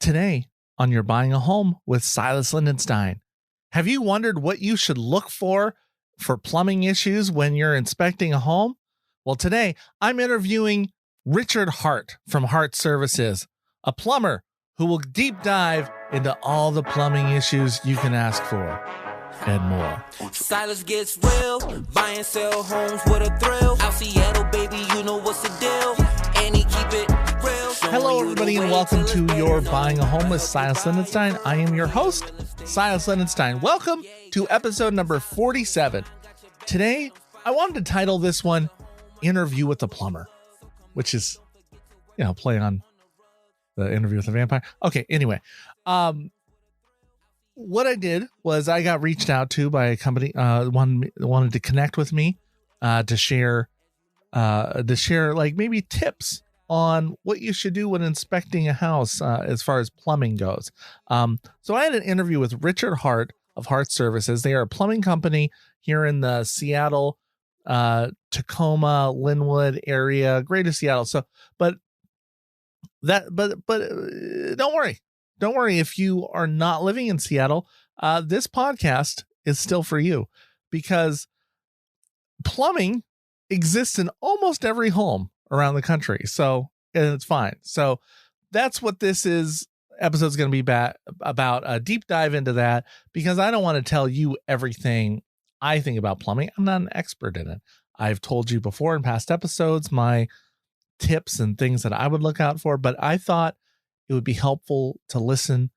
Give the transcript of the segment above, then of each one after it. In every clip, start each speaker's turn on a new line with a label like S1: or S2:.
S1: Today on You're Buying a Home with Silas Lindenstein. Have you wondered what you should look for plumbing issues when you're inspecting a home? Well, today I'm interviewing Richard Hart from Hart Services, a plumber who will deep dive into all the plumbing issues you can ask for and more.
S2: Silas gets real, buy and sell homes with a thrill. Out Seattle, baby, you know what's the deal. And he keep it real.
S1: Hello, everybody, and welcome to You're Buying a Home with Silas Lindenstein. I am your host, Silas Lindenstein. Welcome to episode number 47. Today, I wanted to title this one Interview with the Plumber, which is, play on the Interview with the Vampire. Okay, anyway. What I did was I got reached out to by a company, wanted to connect with me to share like maybe tips on what you should do when inspecting a house as far as plumbing goes. So I had an interview with Richard Hart of Hart Services. They are a plumbing company here in the Seattle, Tacoma, Linwood area, greater Seattle. So, but don't worry. Don't worry if you are not living in Seattle. This podcast is still for you because plumbing exists in almost every home around the country. So, and it's fine. So that's what this episode is going to be about, a deep dive into that, because I don't want to tell you everything I think about plumbing. I'm not an expert in it. I've told you before in past episodes, my tips and things that I would look out for, but I thought it would be helpful to listen.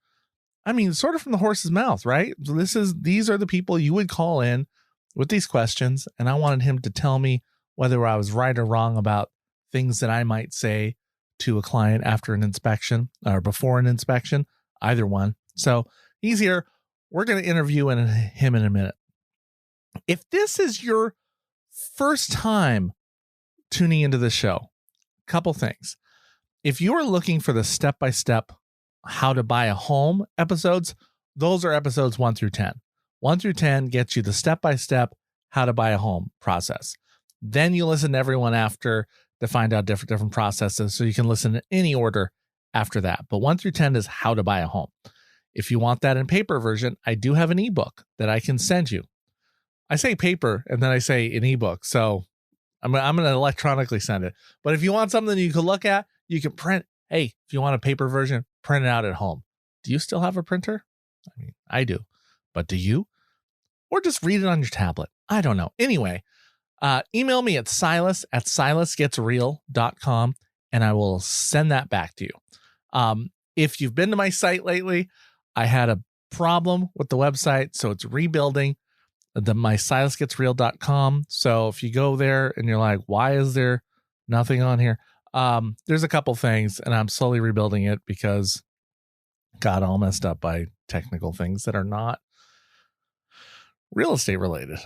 S1: I mean, sort of from the horse's mouth, right? These are the people you would call in with these questions. And I wanted him to tell me whether I was right or wrong about things that I might say to a client after an inspection or before an inspection, either one. So he's here. We're going to interview him in a minute. If this is your first time tuning into the show, a couple things. If you are looking for the step-by-step how to buy a home episodes, those are episodes 1 through 10. 1 through 10 gets you the step-by-step how to buy a home process. Then you listen to everyone after to find out different processes. So you can listen in any order after that. But 1 through 10 is how to buy a home. If you want that in paper version, I do have an ebook that I can send you. I say paper and then I say an ebook. So I'm going to electronically send it. But if you want something you can look at, you can print. Hey, if you want a paper version, print it out at home. Do you still have a printer? I mean, I do. But do you? Or just read it on your tablet. I don't know. Anyway, email me at silas@silasgetsreal.com and I will send that back to you. If you've been to my site lately, I had a problem with the website, so it's rebuilding my silasgetsreal.com. So if you go there and you're like, why is there nothing on here? There's a couple things and I'm slowly rebuilding it because got all messed up by technical things that are not real estate related.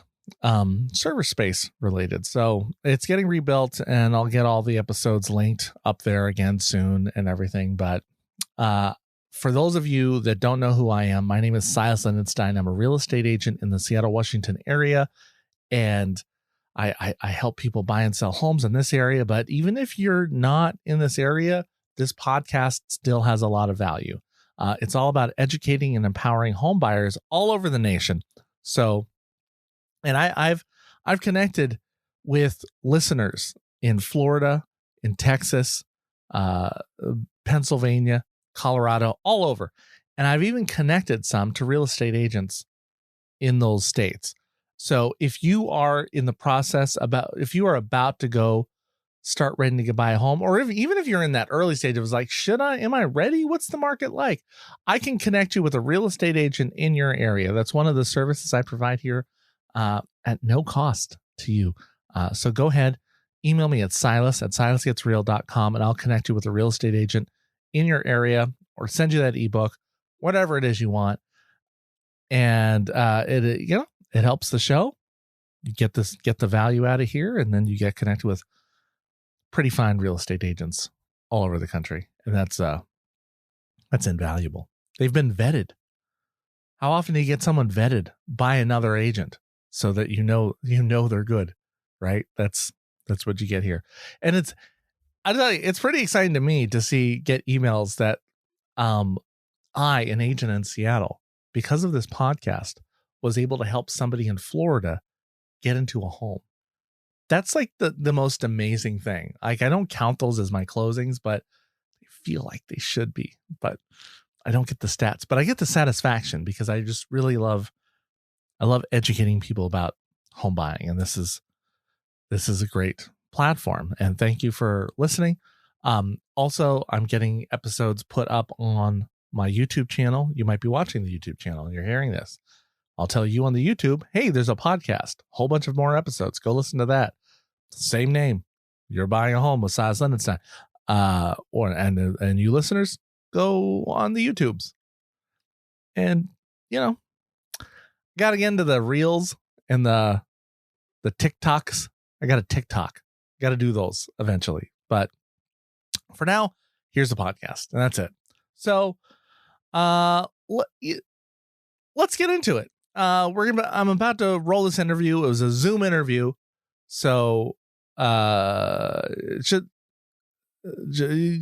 S1: Server space related. So it's getting rebuilt and I'll get all the episodes linked up there again soon and everything. But for those of you that don't know who I am, my name is Silas Lindenstein. I'm a real estate agent in the Seattle, Washington area. And I help people buy and sell homes in this area. But even if you're not in this area, this podcast still has a lot of value. It's all about educating and empowering home buyers all over the nation. So, and I've connected with listeners in Florida, in Texas, Pennsylvania, Colorado, all over. And I've even connected some to real estate agents in those states. So if you are in the process if you are about to go start ready to buy a home, or even if you're in that early stage, it was like, am I ready? What's the market like? I can connect you with a real estate agent in your area. That's one of the services I provide here at no cost to you. So go ahead, email me at silas@silasgetsreal.com and I'll connect you with a real estate agent in your area or send you that ebook, whatever it is you want. And it helps the show. You get the value out of here, and then you get connected with pretty fine real estate agents all over the country. And that's invaluable. They've been vetted. How often do you get someone vetted by another agent so that you know they're good, right? That's what you get here. And I tell you, it's pretty exciting to me to get emails that I, an agent in Seattle, because of this podcast, was able to help somebody in Florida get into a home. That's like the most amazing thing. Like, I don't count those as my closings, but they feel like they should be. But I don't get the stats, but I get the satisfaction because I just really love educating people about home buying. And this is a great platform. And thank you for listening. Also, I'm getting episodes put up on my YouTube channel. You might be watching the YouTube channel and you're hearing this. I'll tell you on the YouTube, hey, there's a podcast, whole bunch of more episodes. Go listen to that. Same name. You're buying a home with Silas Lindenstein. And you listeners, go on the YouTubes. And, got to get into the reels and the TikToks. I got a TikTok. Got to do those eventually. But for now, here's the podcast. And that's it. So let's get into it. I'm about to roll this interview. It was a Zoom interview. So it should so you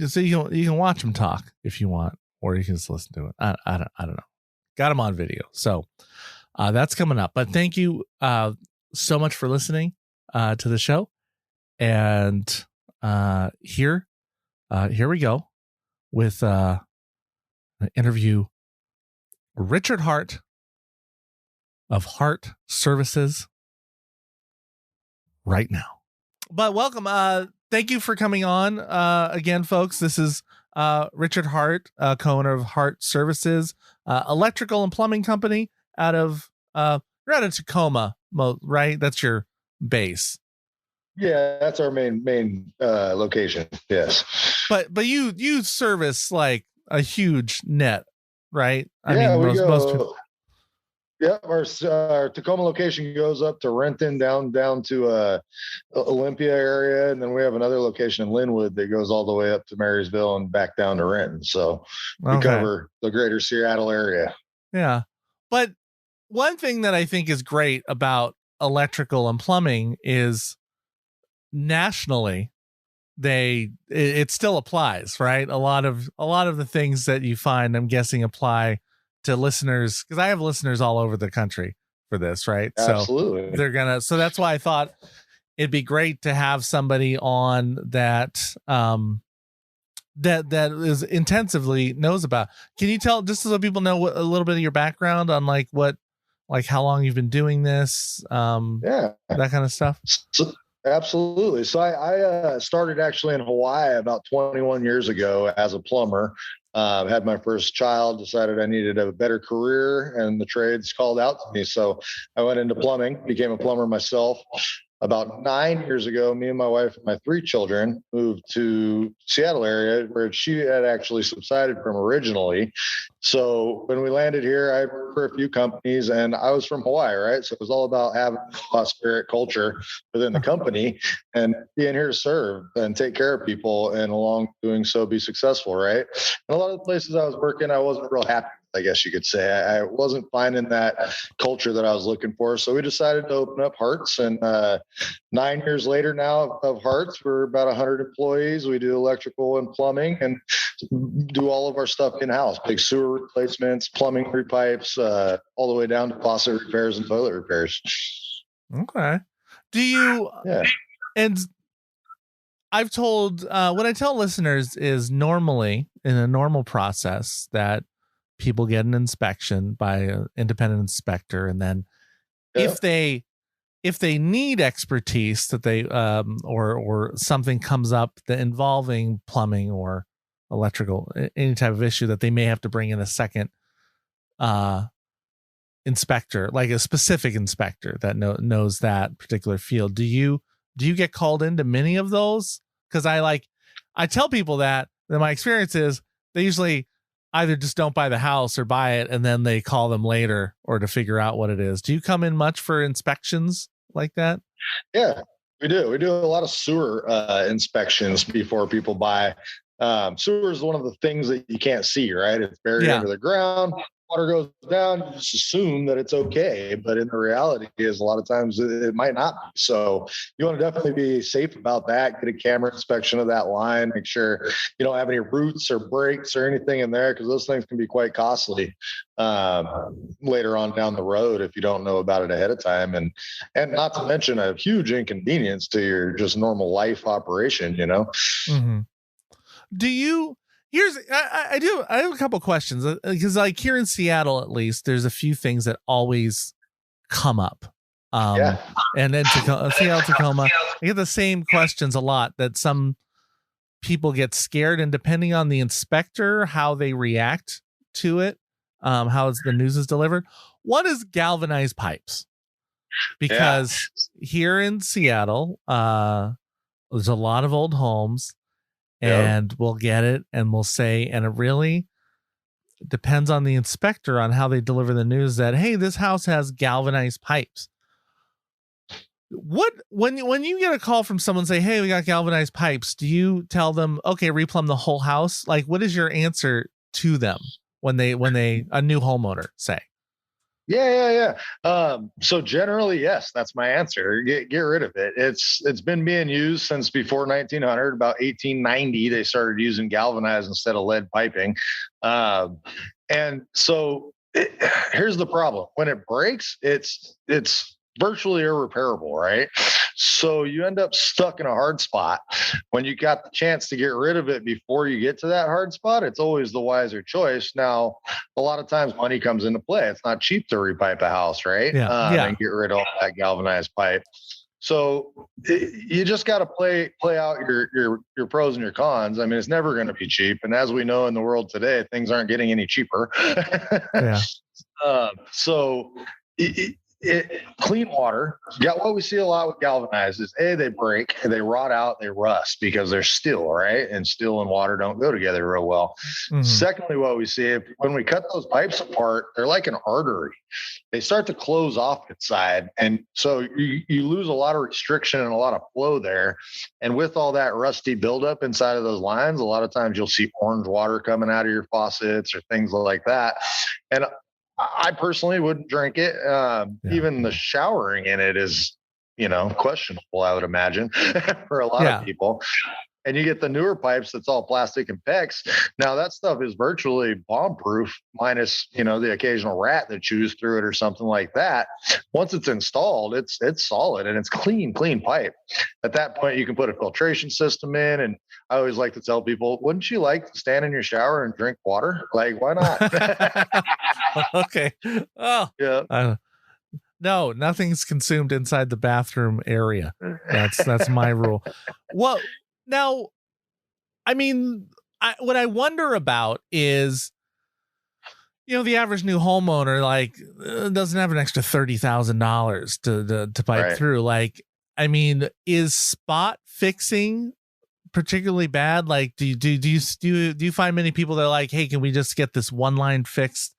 S1: can watch him talk if you want, or you can just listen to it. I don't know. Got him on video. So that's coming up. But thank you so much for listening to the show. And here we go with an interview. Richard Hart of Hart Services right now. But welcome. Thank you for coming on again, folks. This is Richard Hart, co-owner of Hart Services, electrical and plumbing company out of you're out of Tacoma, right? That's your base.
S3: Yeah, that's our main location. Yes.
S1: But you service like a huge net, right?
S3: I mean, most people. Yeah, our Tacoma location goes up to Renton, down to Olympia area, and then we have another location in Linwood that goes all the way up to Marysville and back down to Renton. So we cover the greater Seattle area.
S1: Yeah, but one thing that I think is great about electrical and plumbing is nationally it still applies, right? A lot of the things that you find, I'm guessing, apply to listeners, because I have listeners all over the country for this, right?
S3: Absolutely.
S1: So that's why I thought it'd be great to have somebody on that that is intensively knows about. Can you tell, just so people know, a little bit of your background on like how long you've been doing this, that kind of stuff?
S3: Absolutely. So I started actually in Hawaii about 21 years ago as a plumber. Had my first child, decided I needed a better career, and the trades called out to me. So I went into plumbing, became a plumber myself. About 9 years ago, me and my wife and my 3 children moved to Seattle area, where she had actually subsided from originally. So when we landed here, I worked for a few companies, and I was from Hawaii, right? So it was all about having a spirit culture within the company and being here to serve and take care of people, and along doing so be successful, right? And a lot of the places I was working, I wasn't real happy, I guess you could say. I wasn't finding that culture that I was looking for. So we decided to open up Hart's, and 9 years later now of Hart's, we're about 100 employees. We do electrical and plumbing and do all of our stuff in-house, big sewer replacements, plumbing repipes, all the way down to faucet repairs and toilet repairs.
S1: Okay. Do you, and I've told, what I tell listeners is normally in a normal process that people get an inspection by an independent inspector. And then if they need expertise that they, or something comes up that involving plumbing or electrical, any type of issue, that they may have to bring in a second, inspector, like a specific inspector that knows that particular field. Do you get called into many of those? Cause I tell people that my experience is they usually either just don't buy the house or buy it, and then they call them later or to figure out what it is. Do you come in much for inspections like that?
S3: Yeah, we do. We do a lot of sewer inspections before people buy. Sewer is one of the things that you can't see, right? It's buried under the ground. water goes down, you just assume that it's okay. But in the reality is a lot of times it might not be. So you want to definitely be safe about that. Get a camera inspection of that line. Make sure you don't have any roots or breaks or anything in there, because those things can be quite costly later on down the road if you don't know about it ahead of time. And not to mention a huge inconvenience to your just normal life operation, you know?
S1: Mm-hmm. I have a couple questions, because like here in Seattle, at least, there's a few things that always come up. And then Seattle, Tacoma, I get the same questions a lot, that some people get scared, and depending on the inspector, how they react to it, how the news is delivered. One is galvanized pipes, because here in Seattle, there's a lot of old homes. And we'll get it, and we'll say, and it really depends on the inspector on how they deliver the news that, hey, this house has galvanized pipes. When you get a call from someone say, hey, we got galvanized pipes, do you tell them, okay, replumb the whole house? Like, what is your answer to them when a new homeowner say?
S3: Yeah. So generally, yes, that's my answer. Get rid of it. It's been being used since before 1900. About 1890, they started using galvanized instead of lead piping. And so here's the problem: when it breaks, it's virtually irreparable, right? So you end up stuck in a hard spot. When you got the chance to get rid of it before you get to that hard spot, it's always the wiser choice. Now, a lot of times money comes into play. It's not cheap to repipe a house, right? And get rid of all that galvanized pipe. So you just got to play out your pros and your cons. I mean, it's never going to be cheap. And as we know in the world today, things aren't getting any cheaper. Clean water. What we see a lot with galvanized is they break, they rot out, they rust because they're steel, right? And steel and water don't go together real well. Mm-hmm. Secondly, what we see when we cut those pipes apart, they're like an artery. They start to close off inside, and so you lose a lot of restriction and a lot of flow there. And with all that rusty buildup inside of those lines, a lot of times you'll see orange water coming out of your faucets or things like that. And I personally wouldn't drink it. Even the showering in it is, questionable, I would imagine, for a lot of people. And you get the newer pipes that's all plastic and PEX. Now that stuff is virtually bomb-proof, minus, the occasional rat that chews through it or something like that. Once it's installed, it's solid and it's clean pipe. At that point, you can put a filtration system in. And I always like to tell people, wouldn't you like to stand in your shower and drink water? Like, why not?
S1: Okay. Oh, yeah. No, nothing's consumed inside the bathroom area. That's my rule. Well, now, I mean, what I wonder about is, the average new homeowner doesn't have an extra $30,000 to pipe through. Like, I mean, is spot fixing particularly bad? Like, do you find many people that are like, hey, can we just get this one line fixed,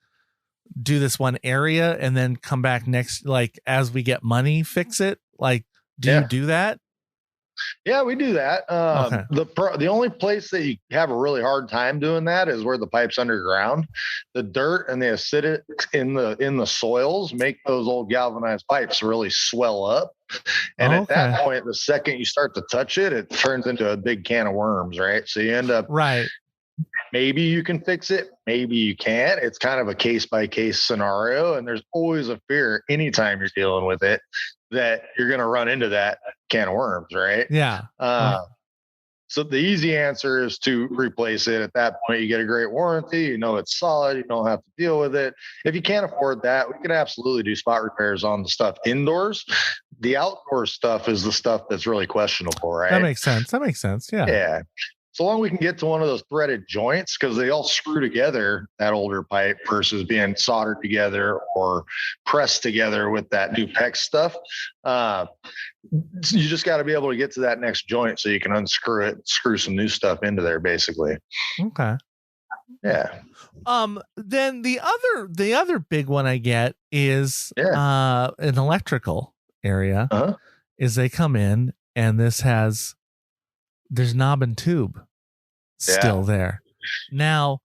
S1: do this one area, and then come back next, like as we get money, fix it? Like, do you do that?
S3: Yeah, we do that. The only place that you have a really hard time doing that is where the pipe's underground. The dirt and the acidic in the soils make those old galvanized pipes really swell up. And at that point, the second you start to touch it, it turns into a big can of worms, right? So you end up maybe you can fix it, maybe you can't. It's kind of a case-by-case scenario, and there's always a fear anytime you're dealing with it that you're going to run into that can of worms, right?
S1: Yeah.
S3: So the easy answer is to replace it. At that point, you get a great warranty. It's solid. You don't have to deal with it. If you can't afford that, we can absolutely do spot repairs on the stuff indoors. The outdoor stuff is the stuff that's really questionable, right?
S1: That makes sense. Yeah.
S3: Yeah. So long we can get to one of those threaded joints, because they all screw together, that older pipe, versus being soldered together or pressed together with that new PEX stuff. You just got to be able to get to that next joint so you can unscrew it, screw some new stuff into there, basically.
S1: Okay.
S3: Yeah.
S1: Then the other big one I get is an electrical area. Is they come in and there's knob and tube still there. Now,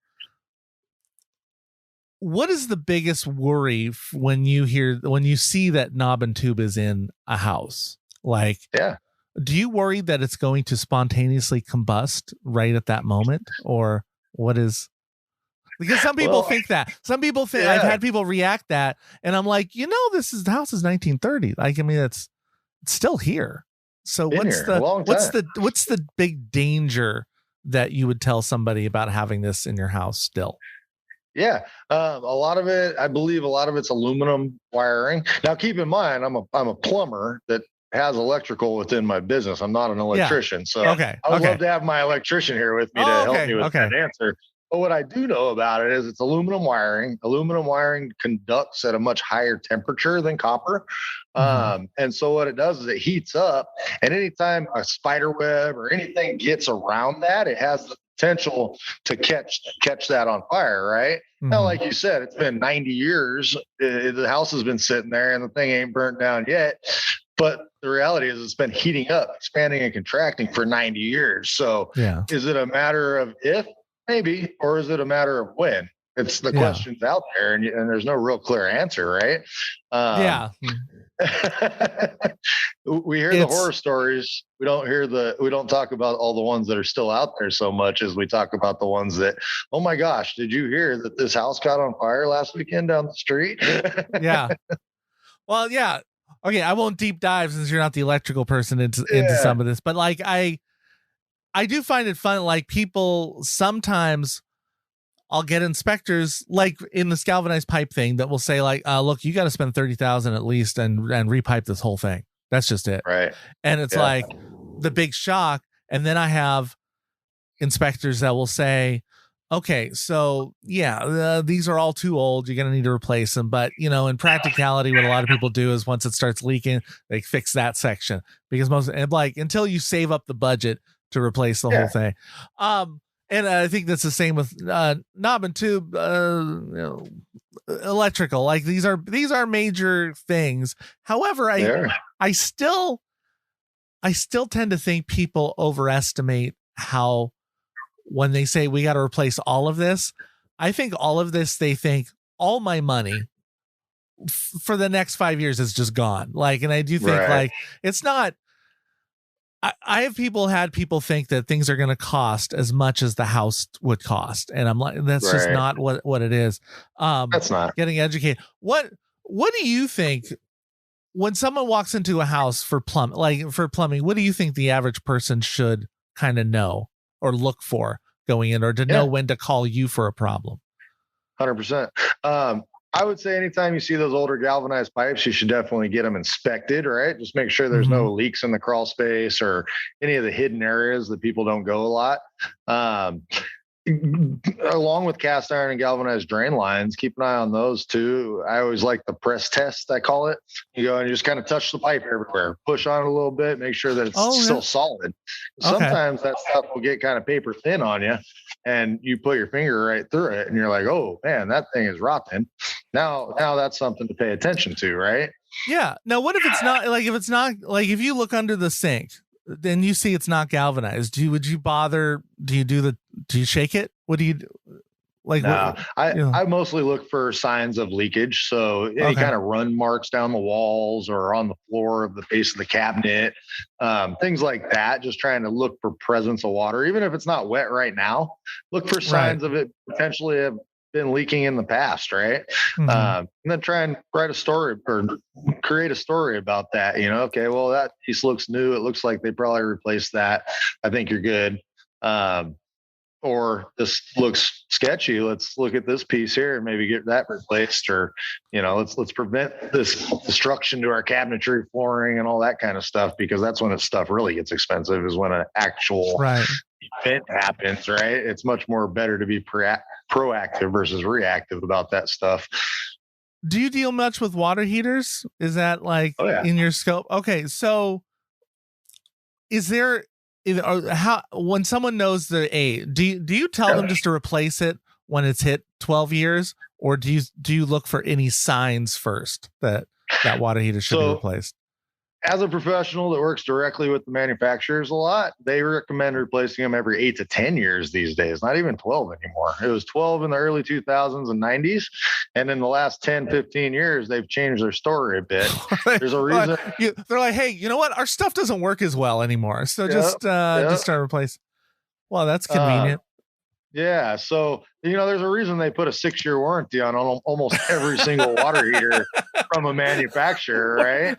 S1: what is the biggest worry when you see that knob and tube is in a house? Like, do you worry that it's going to spontaneously combust right at that moment, or what is? Because some people think that. Some people think I've had people react that, and I'm like, the house is 1930. Like, I mean, it's still here. So what's the big danger that you would tell somebody about having this in your house still?
S3: Yeah. A lot of it, I believe a lot of it's aluminum wiring. Now, keep in mind, I'm a plumber that has electrical within my business. I'm not an electrician. Yeah. So I would love to have my electrician here with me to help me with that answer. But what I do know about it is it's aluminum wiring. Aluminum wiring conducts at a much higher temperature than copper. And so what it does is it heats up, and anytime a spider web or anything gets around that, it has the potential to catch that on fire, right? Now, like you said, it's been 90 years. The house has been sitting there and the thing ain't burnt down yet. But the reality is it's been heating up, expanding and contracting for 90 years. So is it a matter of if? Maybe, or is it a matter of when? It's the questions out there, and there's no real clear answer, right? We hear the horror stories. We don't talk about all the ones that are still out there so much as we talk about the ones that, oh my gosh, did you hear that this house caught on fire last weekend down the street?
S1: Well, yeah. Okay, I won't deep dive since you're not the electrical person into some of this, but like I do find it fun. Like, people sometimes I'll get inspectors like in this galvanized pipe thing that will say like, look, you got to spend 30,000 at least and repipe this whole thing. That's just it.
S3: Right.
S1: And it's like the big shock. And then I have inspectors that will say, okay, so these are all too old. You're going to need to replace them. But, in practicality, what a lot of people do is once it starts leaking, they fix that section because until you save up the budget to replace the whole thing. And I think that's the same with knob and tube, electrical. Like, these are major things. However, I still tend to think people overestimate how, when they say we got to replace all of this, I think all of this, they think all my money for the next 5 years is just gone. Like, and I do think like it's not. I have had people think that things are going to cost as much as the house would cost. And I'm like, that's just not what it is.
S3: That's not
S1: getting educated. What do you think when someone walks into a house for plumbing, what do you think the average person should kind of know or look for going in, or to know when to call you for a problem?
S3: 100%. I would say anytime you see those older galvanized pipes, you should definitely get them inspected, right? Just make sure there's no leaks in the crawl space or any of the hidden areas that people don't go a lot. Along with cast iron and galvanized drain lines, keep an eye on those too. I always like the press test, I call it. You go and you just kind of touch the pipe everywhere, push on it a little bit, make sure that it's still solid. Sometimes that stuff will get kind of paper thin on you, and you put your finger right through it and you're like, oh man, that thing is rotten. Now that's something to pay attention to, right?
S1: Yeah. Now, what if it's not like, if you look under the sink, then you see it's not galvanized. Would you bother? Do you shake it? What do you do? Like,
S3: no, I mostly look for signs of leakage. So any kind of run marks down the walls or on the floor of the base of the cabinet, things like that. Just trying to look for presence of water, even if it's not wet right now. Look for signs of it potentially have been leaking in the past, right? And then try and write a story or create a story about that. Okay, well, that piece looks new. It looks like they probably replaced that. I think you're good. Or this looks sketchy. Let's look at this piece here and maybe get that replaced, or let's prevent this destruction to our cabinetry, flooring, and all that kind of stuff, because that's when stuff really gets expensive, is when an actual event happens, right? It's much more better to be proactive versus reactive about that stuff.
S1: Do you deal much with water heaters? Is that like in your scope? Okay, so is there? When someone knows the age, do you tell them just to replace it when it's hit 12 years, or do you look for any signs first that water heater should be replaced?
S3: as a professional that works directly with the manufacturers a lot, they recommend replacing them every 8 to 10 years these days, not even 12 anymore. It was 12 in the early 2000s and 90s. And in the last 10, 15 years, they've changed their story a bit. There's a reason.
S1: They're like, hey, you know what? Our stuff doesn't work as well anymore. So just start replacing. Well, that's convenient.
S3: Yeah. So, there's a reason they put a 6-year warranty on almost every single water heater from a manufacturer, right?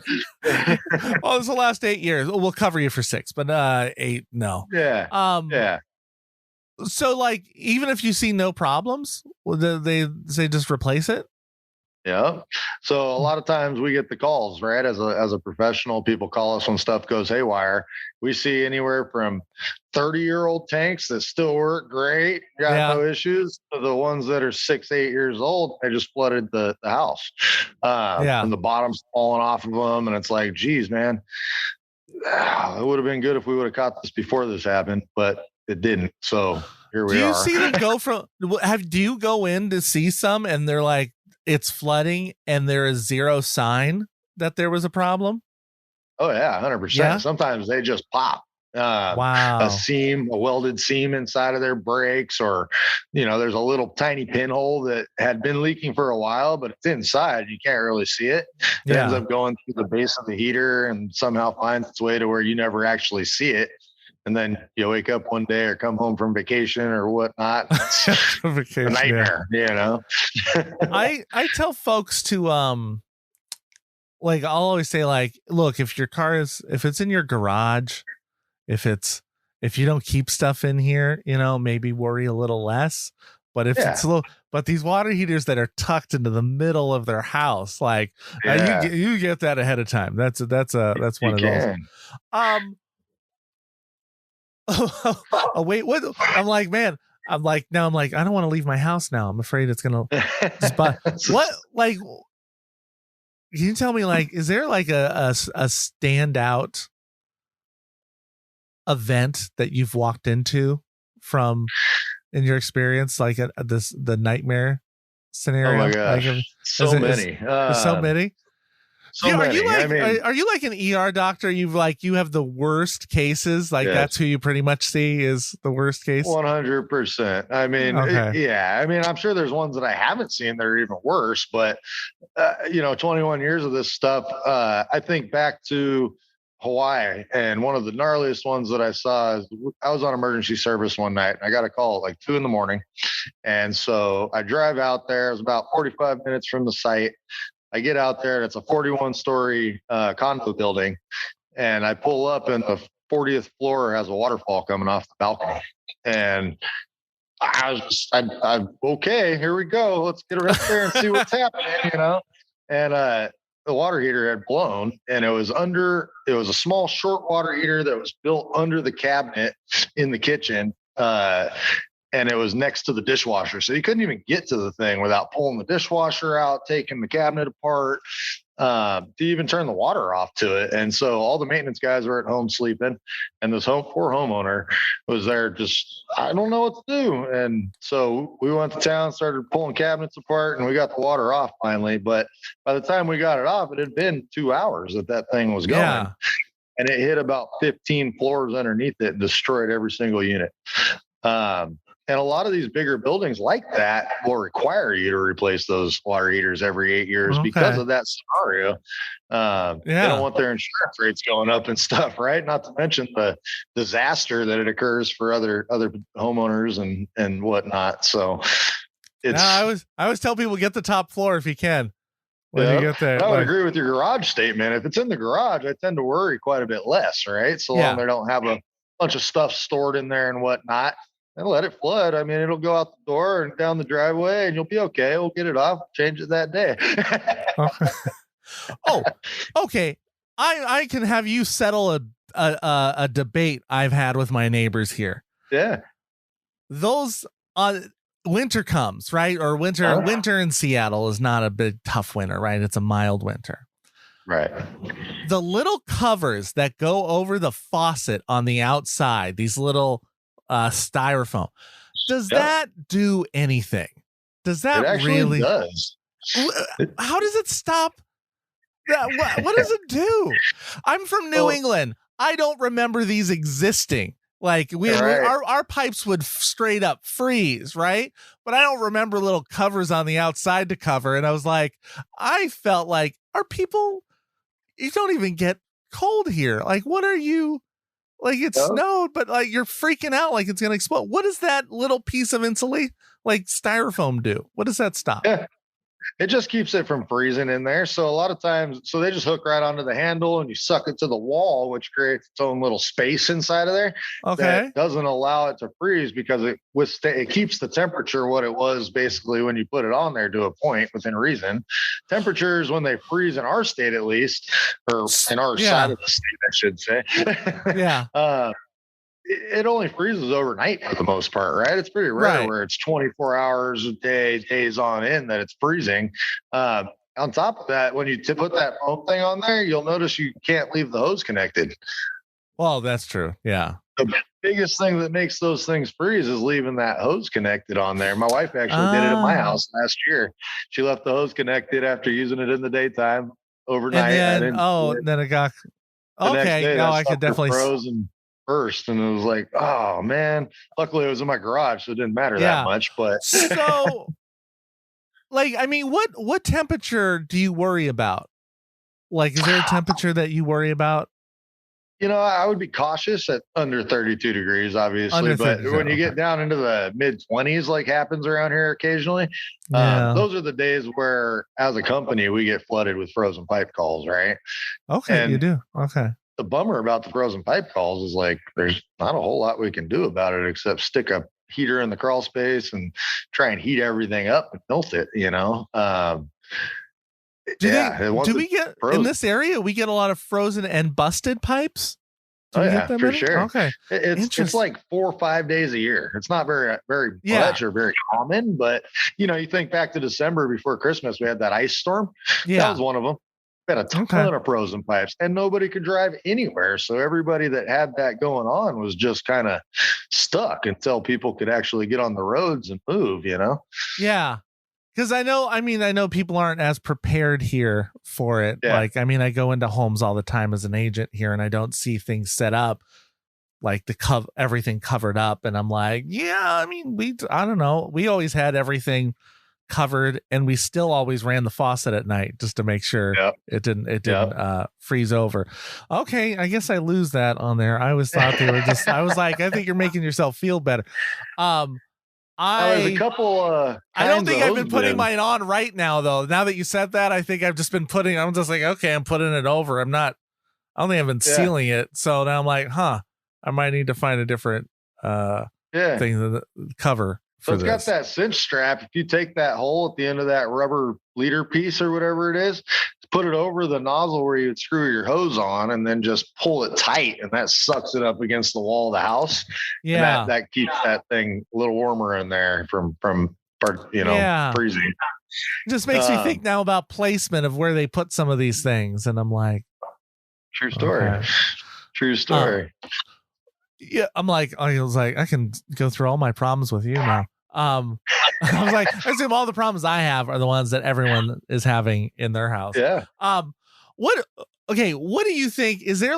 S1: Well, it's the last 8 years. We'll cover you for 6, but 8, no.
S3: Yeah. Yeah.
S1: So, like, even if you see no problems, they just replace it?
S3: Yeah. So a lot of times we get the calls, right? As a professional, people call us when stuff goes haywire. We see anywhere from 30-year-old tanks that still work great, got no issues, to the ones that are 6, 8 years old. They just flooded the house. And the bottom's falling off of them. And it's like, geez, man, it would have been good if we would have caught this before this happened, but it didn't. So here we are.
S1: Do you see them go from, do you go in to see some and they're like, it's flooding and there is zero sign that there was a problem?
S3: Oh yeah, 100%. Yeah? Sometimes they just pop.
S1: Wow.
S3: A welded seam inside of their brakes, or, there's a little tiny pinhole that had been leaking for a while, but it's inside. You can't really see it. It ends up going through the base of the heater and somehow finds its way to where you never actually see it. And then you wake up one day or come home from vacation or whatnot. It's a nightmare,
S1: I tell folks to, I'll always say, like, look, if your car if it's in your garage, if you don't keep stuff in here, maybe worry a little less. But if it's but these water heaters that are tucked into the middle of their house, like you get that ahead of time. That's one of those. Oh wait, what? I'm like, man, I don't want to leave my house now. I'm afraid it's gonna just buy what? Like, can you tell me, like, is there like a standout event that you've walked into from in your experience, like the nightmare scenario?
S3: Oh my gosh,
S1: like,
S3: so many.
S1: There's so many.
S3: So many.
S1: Are you like an ER doctor? You have the worst cases. Like that's who you pretty much see is the worst case.
S3: 100%. I mean, I'm sure there's ones that I haven't seen that are even worse, but 21 years of this stuff. I think back to Hawaii, and one of the gnarliest ones that I saw is I was on emergency service one night and I got a call at like 2 a.m. And so I drive out there. It was about 45 minutes from the site. I get out there and it's a 41-story condo building, and I pull up and the 40th floor has a waterfall coming off the balcony. And I'm okay, here we go. Let's get right there and see what's happening, And the water heater had blown, and it was a small short water heater that was built under the cabinet in the kitchen. And it was next to the dishwasher. So you couldn't even get to the thing without pulling the dishwasher out, taking the cabinet apart, to even turn the water off to it. And so all the maintenance guys were at home sleeping, and this poor homeowner was there just, I don't know what to do. And so we went to town, started pulling cabinets apart, and we got the water off finally. But by the time we got it off, it had been 2 hours that thing was going. Yeah. And it hit about 15 floors underneath it and destroyed every single unit. And a lot of these bigger buildings like that will require you to replace those water heaters every 8 years because of that scenario. They don't want their insurance rates going up and stuff, right? Not to mention the disaster that it occurs for other homeowners and whatnot. So it's.
S1: I always tell people, get the top floor if you can. When you get there,
S3: I would agree with your garage statement. If it's in the garage, I tend to worry quite a bit less, right? So long they don't have a bunch of stuff stored in there and whatnot. And let it flood. I mean, it'll go out the door and down the driveway, and you'll be okay. We'll get it off, change it that day.
S1: Oh, okay. I can have you settle a debate I've had with my neighbors here.
S3: Yeah.
S1: Those winter comes, right? Or winter in Seattle is not a big tough winter, right? It's a mild winter.
S3: Right.
S1: The little covers that go over the faucet on the outside, these little styrofoam, does that do anything? Does that
S3: it actually
S1: really
S3: does?
S1: How does it stop What does it do? I'm from New England. I don't remember these existing. Like our pipes would straight up freeze, right? But I don't remember little covers on the outside to cover. And I was like, I felt like, you don't even get cold here. Like, what are you? Like, it snowed, but like you're freaking out like it's gonna explode. What does that little piece of insulate, like styrofoam, do? What does that stop?
S3: Yeah. It just keeps it from freezing in there. So a lot of times, so they just hook right onto the handle and you suck it to the wall, which creates its own little space inside of there.
S1: Okay.
S3: That doesn't allow it to freeze because it keeps the temperature what it was basically when you put it on there to a point within reason. Temperatures when they freeze in our state, at least, or in our side of the state, I should say.
S1: Yeah.
S3: It only freezes overnight for the most part, right? It's pretty rare where it's 24 hours a day, days on end that it's freezing. On top of that, when you put that foam thing on there, you'll notice you can't leave the hose connected.
S1: Well, that's true. Yeah.
S3: The biggest thing that makes those things freeze is leaving that hose connected on there. My wife actually did it at my house last year. She left the hose connected after using it in the daytime overnight.
S1: And then it got okay. No, I could definitely
S3: froze and burst, and it was like, oh man. Luckily, it was in my garage, so it didn't matter that much. But
S1: so, like, I mean, what temperature do you worry about? Like, is there a temperature that you worry about?
S3: I would be cautious at under 32 degrees, obviously. But when you get down into the mid 20s, like happens around here occasionally, those are the days where, as a company, we get flooded with frozen pipe calls, right?
S1: Okay, and you do. Okay.
S3: The bummer about the frozen pipe calls is like there's not a whole lot we can do about it except stick a heater in the crawl space and try and heat everything up and melt it,
S1: Do we get frozen in this area? We get a lot of frozen and busted pipes.
S3: For sure.
S1: Okay,
S3: it's like 4 or 5 days a year. It's not very much or very common, but you think back to December before Christmas, we had that ice storm. That was one of them. We had a ton of frozen pipes, and nobody could drive anywhere. So everybody that had that going on was just kind of stuck until people could actually get on the roads and move.
S1: Yeah. Because I know people aren't as prepared here for it. Yeah. Like, I go into homes all the time as an agent here, and I don't see things set up like everything covered up. And I'm like, I don't know. We always had everything covered, and we still always ran the faucet at night just to make sure it didn't freeze over. Okay, I guess I lose that on there. I always thought they were just. I was like, I think you're making yourself feel better.
S3: There's a couple.
S1: I don't think I've been putting mine on right now, though. Now that you said that, I think I've just been putting. I'm just like, okay, I'm putting it over. I'm not. I don't think I've been sealing it. So now I'm like, I might need to find a different thing to cover.
S3: So it's got that cinch strap. If you take that hole at the end of that rubber leader piece or whatever it is, put it over the nozzle where you would screw your hose on, and then just pull it tight, and that sucks it up against the wall of the house.
S1: Yeah,
S3: and that keeps that thing a little warmer in there from freezing.
S1: It just makes me think now about placement of where they put some of these things, and I'm like,
S3: true story. Okay. True story.
S1: Yeah, I was like, I can go through all my problems with you now. I was like, I assume all the problems I have are the ones that everyone is having in their house.
S3: Yeah.
S1: What do you think? Is there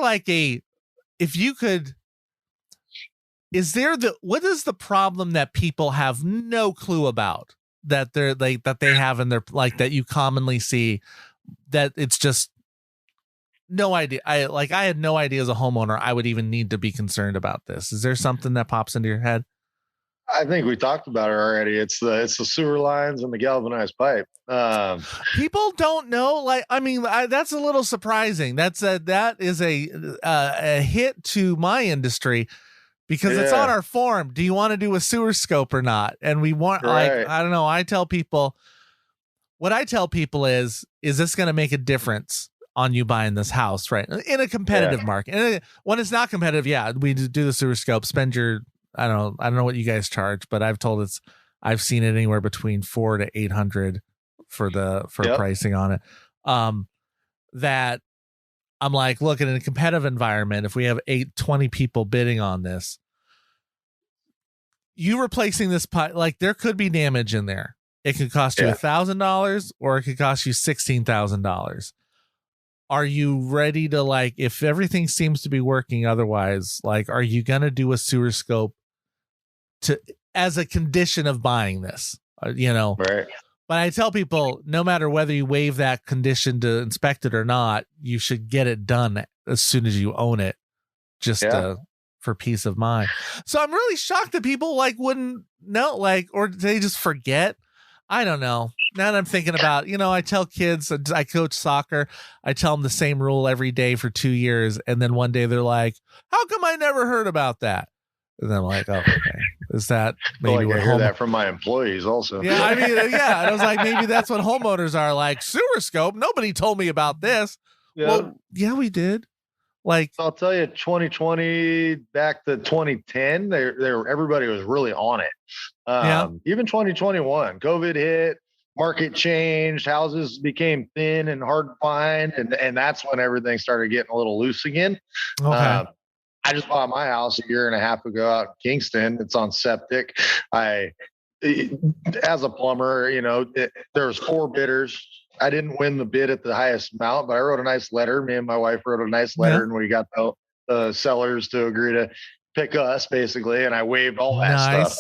S1: what is the problem that people have no clue about that they have in their, like, that you commonly see, that it's just no idea? I had no idea as a homeowner I would even need to be concerned about this. Is there something that pops into your head?
S3: I think we talked about it already. It's the sewer lines and the galvanized pipe.
S1: People don't know. That's a little surprising. That is a hit to my industry, because it's on our form. Do you want to do a sewer scope or not? And we want, I don't know. What I tell people is this going to make a difference on you buying this house, right? In a competitive market. And when it's not competitive, we do the sewer scope, spend your, I don't know what you guys charge, but I've seen it anywhere between $400 to $800 for pricing on it. That I'm like, look, in a competitive environment, if we have 20 people bidding on this, you replacing this pipe, like, there could be damage in there. It could cost you $1,000 or it could cost you $16,000. are you ready to, like, if everything seems to be working otherwise, like, are you going to do a sewer scope as a condition of buying this?
S3: Right.
S1: But I tell people, no matter whether you waive that condition to inspect it or not, you should get it done as soon as you own it, just for peace of mind. So I'm really shocked that people like wouldn't know, like, or they just forget. I don't know. Now that I'm thinking about, I tell kids, I coach soccer. I tell them the same rule every day for 2 years. And then one day they're like, how come I never heard about that? And then I'm like, oh, okay. Is that maybe
S3: I hear that from my employees also?
S1: Yeah, I mean, yeah. And I was like, maybe that's what homeowners are like. Sewer scope. Nobody told me about this.
S3: Yeah.
S1: Well, yeah, we did. Like,
S3: I'll tell you, 2020 back to 2010, everybody was really on it. Even 2021, COVID hit, market changed, houses became thin and hard to find, and that's when everything started getting a little loose again.
S1: okay.
S3: I just bought my house a year and a half ago out in Kingston. It's on septic. As a plumber, there was 4 bidders. I didn't win the bid at the highest amount, but I wrote a nice letter. Me and my wife wrote a nice letter, and we got the sellers to agree to pick us, basically. And I waived all that stuff.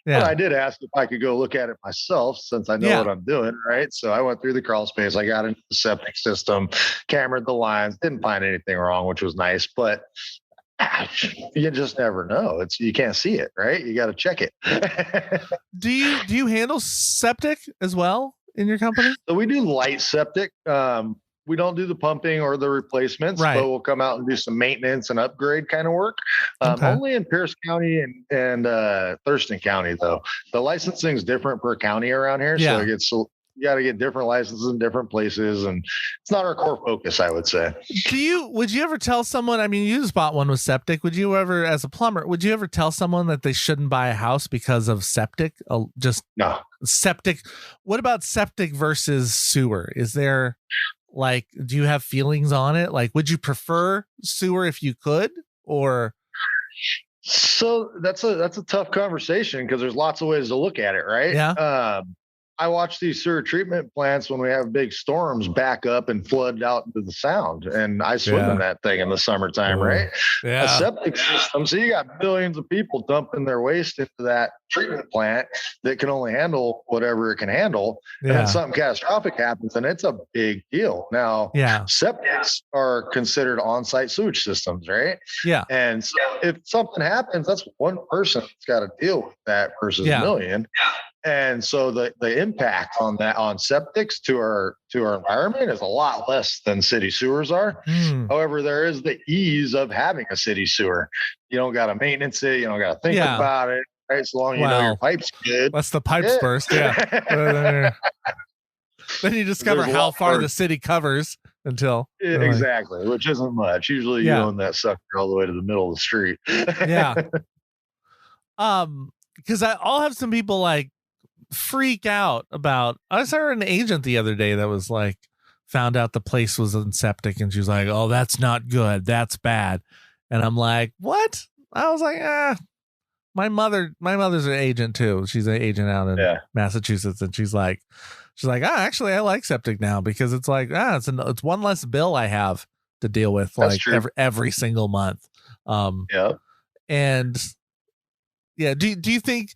S3: Yeah. But I did ask if I could go look at it myself, since I know what I'm doing, right? So I went through the crawl space. I got into the septic system, cambered the lines, didn't find anything wrong, which was nice. But you just never know. You can't see it, right? You got to check it.
S1: Do you handle septic as well in your company?
S3: So we do light septic. We don't do the pumping or the replacements, but we'll come out and do some maintenance and upgrade kind of work. Only in Pierce County and Thurston County, though. The licensing is different per county around here, so you got to get different licenses in different places, and it's not our core focus, I would say.
S1: Would you ever tell someone, I mean, you just bought one with septic. Would you ever, as a plumber, would you ever tell someone that they shouldn't buy a house because of septic?
S3: No.
S1: Septic. What about septic versus sewer? Is there, like, do you have feelings on it? Like, would you prefer sewer if you could, or?
S3: So that's a tough conversation, because there's lots of ways to look at it, right?
S1: Yeah.
S3: I watch these sewer treatment plants when we have big storms back up and flood out into the sound, and I swim in that thing in the summertime, right?
S1: Yeah.
S3: A septic system. So you got millions of people dumping their waste into that treatment plant that can only handle whatever it can handle. And then something catastrophic happens, and it's a big deal. Now, septics are considered on-site sewage systems, right?
S1: Yeah.
S3: And so if something happens, that's one person that's got to deal with that versus a million. And so the impact on septics to our environment is a lot less than city sewers are. However, there is the ease of having a city sewer. You don't got to maintenance it. You don't got to think about it. Right? So long you know your pipe's good.
S1: That's the pipes burst. Yeah. Then you discover how far the city covers until.
S3: Exactly, which isn't much. Usually you own that sucker all the way to the middle of the street.
S1: Because I'll have some people like freak out about. I saw an agent the other day that was like, found out the place was in septic, and she was like, "Oh, that's not good. That's bad." And I'm like, "What?" I was like, My mother's an agent too. She's an agent out in Massachusetts, and she's like, actually, I like septic now, because it's like, it's one less bill I have to deal with, like every single month. And do you think,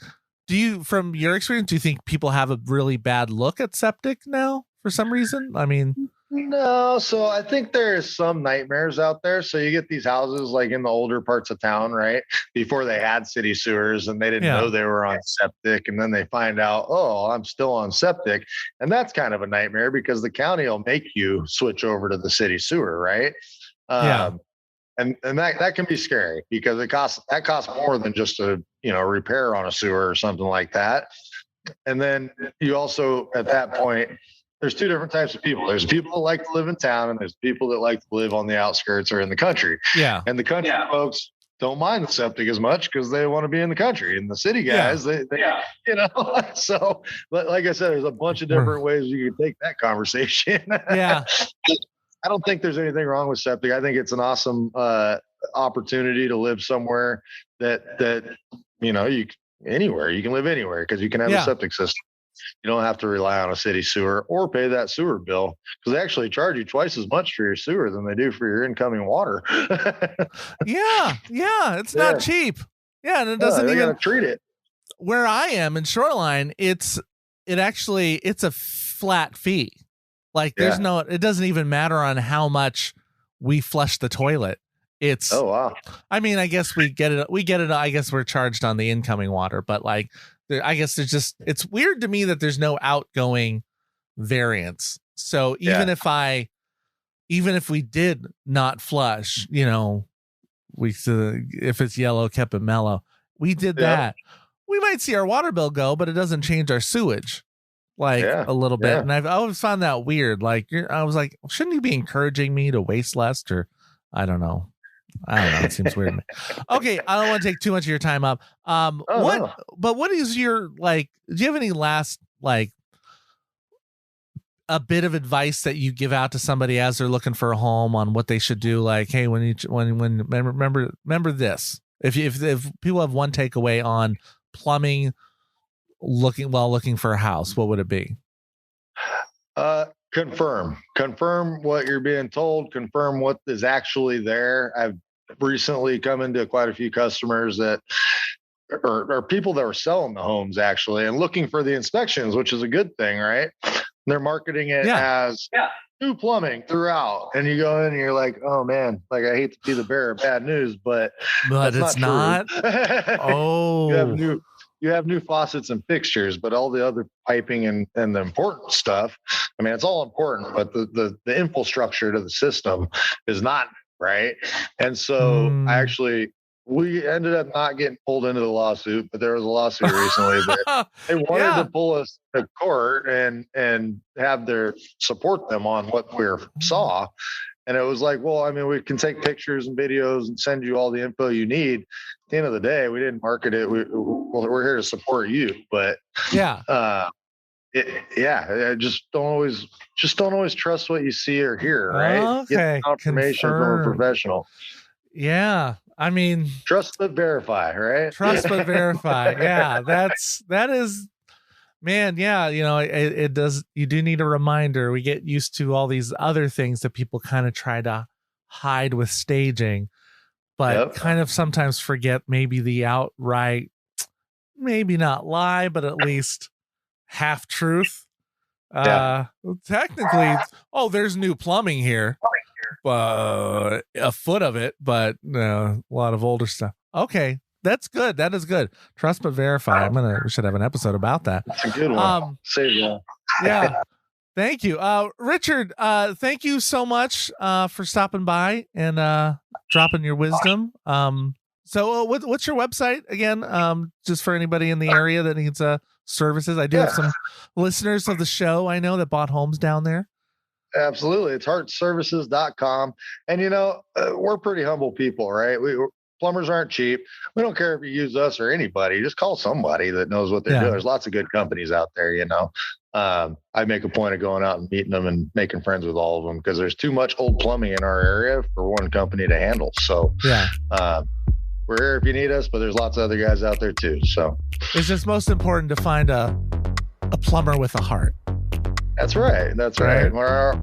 S1: from your experience, do you think people have a really bad look at septic now for some reason? I mean,
S3: no. So I think there's some nightmares out there. So you get these houses like in the older parts of town, right? Before they had city sewers, and they didn't know they were on septic. And then they find out, oh, I'm still on septic. And that's kind of a nightmare, because the county will make you switch over to the city sewer, right? And that can be scary, because it costs more than just a repair on a sewer or something like that. And then you also, at that point, there's two different types of people. There's people that like to live in town, and there's people that like to live on the outskirts or in the country. Yeah. And the country folks don't mind the septic as much, because they want to be in the country. And the city guys, they so, but like I said, there's a bunch of different ways you can take that conversation.
S1: Yeah.
S3: I don't think there's anything wrong with septic. I think it's an awesome opportunity to live somewhere that you can live anywhere, because you can have a septic system. You don't have to rely on a city sewer or pay that sewer bill, because they actually charge you twice as much for your sewer than they do for your incoming water.
S1: Yeah. It's not cheap. Yeah. And it doesn't
S3: they
S1: even
S3: gotta treat it.
S1: where I am in Shoreline. It's a flat fee. Like there's it doesn't even matter on how much we flush the toilet. It's,
S3: oh, wow.
S1: I mean, I guess we get it. I guess we're charged on the incoming water, but like, I guess there's just, it's weird to me that there's no outgoing variance. So even if we did not flush, if it's yellow, kept it mellow, we did that. We might see our water bill go, but it doesn't change our sewage a little bit. And I've always found that weird. Like I was like, shouldn't you be encouraging me to waste less? Or I don't know. It seems weird to me. Okay. I don't want to take too much of your time up. What is your, like, do you have any last, like, a bit of advice that you give out to somebody as they're looking for a home on what they should do? Like, hey, when remember this, if people have one takeaway on plumbing, looking for a house, what would it be?
S3: Confirm what you're being told, confirm what is actually there. I've recently come into quite a few customers that are people that were selling the homes actually and looking for the inspections, which is a good thing, right? They're marketing it as new plumbing throughout, and you go in and you're like, oh man, like I hate to be the bearer of bad news, but
S1: it's not. Oh,
S3: you have new faucets and fixtures, but all the other piping and the important stuff, I mean, it's all important, but the infrastructure to the system is not, right? And so we ended up not getting pulled into the lawsuit, but there was a lawsuit recently that they wanted to pull us to court and have their support them on what we saw. And it was like, well, I mean, we can take pictures and videos and send you all the info you need. At the end of the day, we didn't market it. We're here to support you, but just don't always trust what you see or hear, right?
S1: Okay.
S3: Get confirmation from a professional.
S1: Yeah. I mean,
S3: trust but verify, right?
S1: Trust but verify. Yeah. that is, man. Yeah. It does. You do need a reminder. We get used to all these other things that people kind of try to hide with staging, but kind of sometimes forget maybe the outright, maybe not lie, but at least half truth. Technically, there's new plumbing here. A foot of it, but a lot of older stuff. Okay, that's good. That is good. Trust but verify. We should have an episode about that.
S3: That's a good one. Save that.
S1: Yeah. Thank you, Richard. Thank you so much for stopping by and dropping your wisdom. So what's your website again? Just for anybody in the area that needs services. I do have some listeners of the show I know that bought homes down there.
S3: Absolutely. It's hartservices.com. And, we're pretty humble people, right? Plumbers aren't cheap. We don't care if you use us or anybody. Just call somebody that knows what they're doing. There's lots of good companies out there, I make a point of going out and meeting them and making friends with all of them because there's too much old plumbing in our area for one company to handle. So we're here if you need us, but there's lots of other guys out there too. So it's
S1: just most important to find a plumber with a heart.
S3: That's right. Our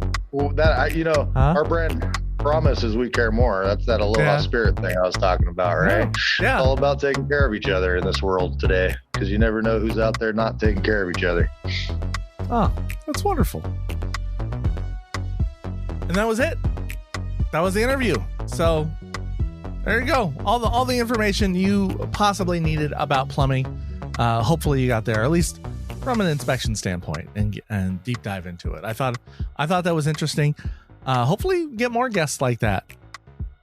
S3: brand promise is we care more. That's that aloha spirit thing I was talking about, right?
S1: Yeah.
S3: It's all about taking care of each other in this world today because you never know who's out there not taking care of each other.
S1: Oh, that's wonderful. And that was it. That was the interview. So there you go. All the information you possibly needed about plumbing. Hopefully you got there, at least from an inspection standpoint, and deep dive into it. I thought that was interesting. Hopefully get more guests like that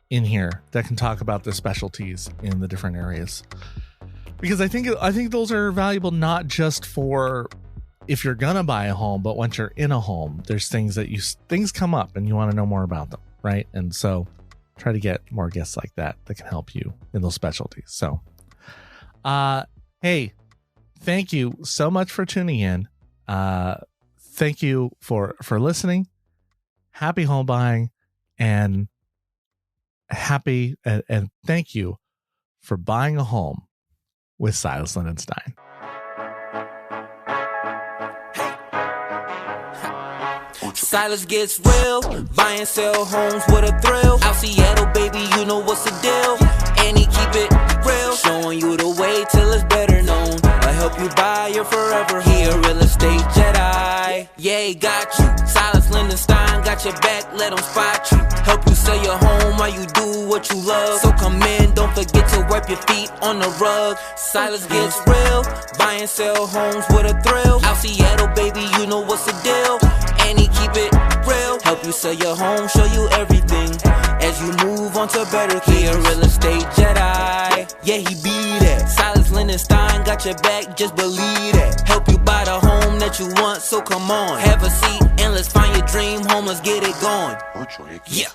S1: in here that can talk about the specialties in the different areas, because I think those are valuable not just for if you're gonna buy a home, but once you're in a home, there's things come up and you want to know more about them, right? And so try to get more guests like that can help you in those specialties. So hey, thank you so much for tuning in. Thank you for listening. Happy home buying, and thank you for buying a home with Silas Lindenstein.
S2: Silas gets real, buy and sell homes with a thrill. Out Seattle, baby, you know what's the deal. And he keep it real, showing you the way till it's better known. I help you buy your forever. He a real estate Jedi. Yeah, he got you. Silas Lindenstein got your back, let him spot you. Help you sell your home while you do what you love. So come in, don't forget to wipe your feet on the rug. Silas gets real, buy and sell homes with a thrill. Out Seattle, baby, you know what's the deal. And he keep it real, help you sell your home, show you everything as you move on to better things. He a real estate Jedi, yeah, he be that. Silas Lindenstein got your back, just believe that. Help you buy the home that you want, so come on, have a seat and let's find your dream home, let's get it going. Yeah.